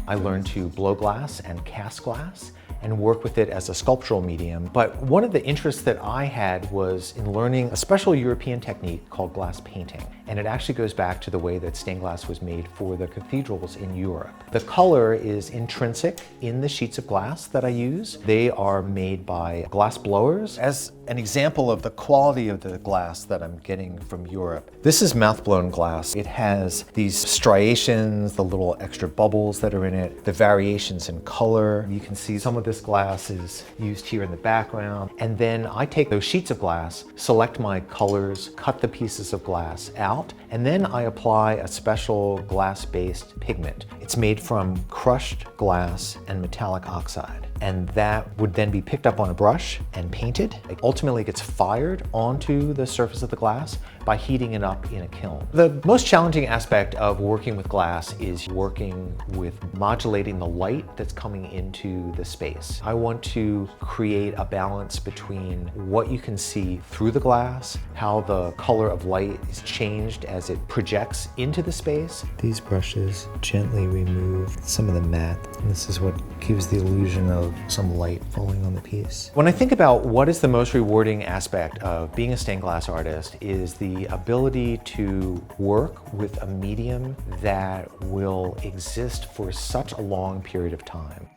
I learned to blow glass and cast glass and work with it as a sculptural medium. But one of the interests that I had was in learning a special European technique called glass painting. And it actually goes back to the way that stained glass was made for the cathedrals in Europe. The color is intrinsic in the sheets of glass that I use. They are made by glass blowers. As an example of the quality of the glass that I'm getting from Europe, this is mouth-blown glass. It has these striations, the little extra bubbles that are in it, the variations in color. You can see some of this glass is used here in the background. And then I take those sheets of glass, select my colors, cut the pieces of glass out, and then I apply a special glass-based pigment. It's made from crushed glass and metallic oxide. And that would then be picked up on a brush and painted. It ultimately gets fired onto the surface of the glass by heating it up in a kiln. The most challenging aspect of working with glass is working with modulating the light that's coming into the space. I want to create a balance between what you can see through the glass, how the color of light is changed as it projects into the space. These brushes gently remove some of the matte. And this is what gives the illusion of some light falling on the piece. When I think about what is the most rewarding aspect of being a stained glass artist is the ability to work with a medium that will exist for such a long period of time.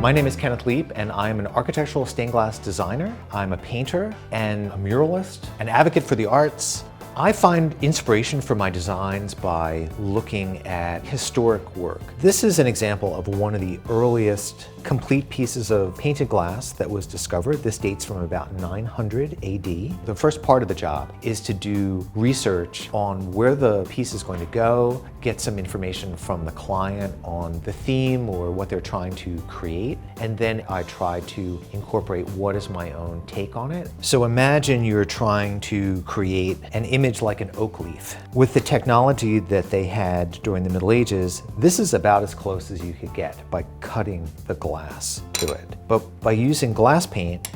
My name is Kenneth Leap, and I'm an architectural stained glass designer. I'm a painter and a muralist, an advocate for the arts. I find inspiration for my designs by looking at historic work. This is an example of one of the earliest complete pieces of painted glass that was discovered. This dates from about 900 AD. The first part of the job is to do research on where the piece is going to go, get some information from the client on the theme or what they're trying to create, and then I try to incorporate what is my own take on it. So imagine you're trying to create an image like an oak leaf. With the technology that they had during the Middle Ages, this is about as close as you could get by cutting the glass to it. But by using glass paint,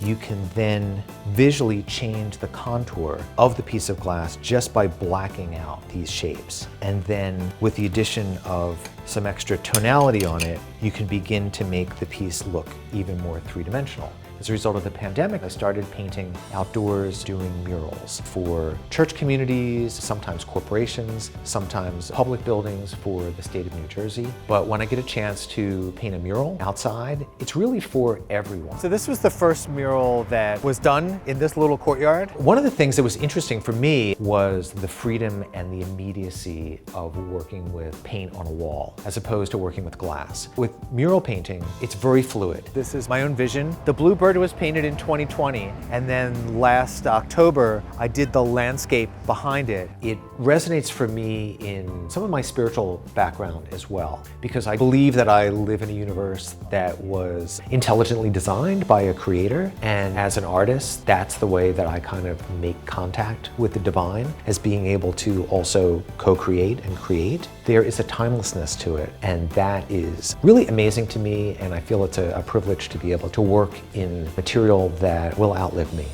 you can then visually change the contour of the piece of glass just by blacking out these shapes. And then with the addition of some extra tonality on it, you can begin to make the piece look even more three-dimensional. As a result of the pandemic, I started painting outdoors, doing murals for church communities, sometimes corporations, sometimes public buildings for the state of New Jersey. But when I get a chance to paint a mural outside, it's really for everyone. So this was the first mural that was done in this little courtyard. One of the things that was interesting for me was the freedom and the immediacy of working with paint on a wall, as opposed to working with glass. With mural painting, it's very fluid. This is my own vision. The bluebird was painted in 2020, and then last October, I did the landscape behind it. It resonates for me in some of my spiritual background as well, because I believe that I live in a universe that was intelligently designed by a creator, and as an artist, that's the way that I kind of make contact with the divine, as being able to also co-create and create. There is a timelessness to it, and that is really amazing to me, and I feel it's a privilege to be able to work in material that will outlive me.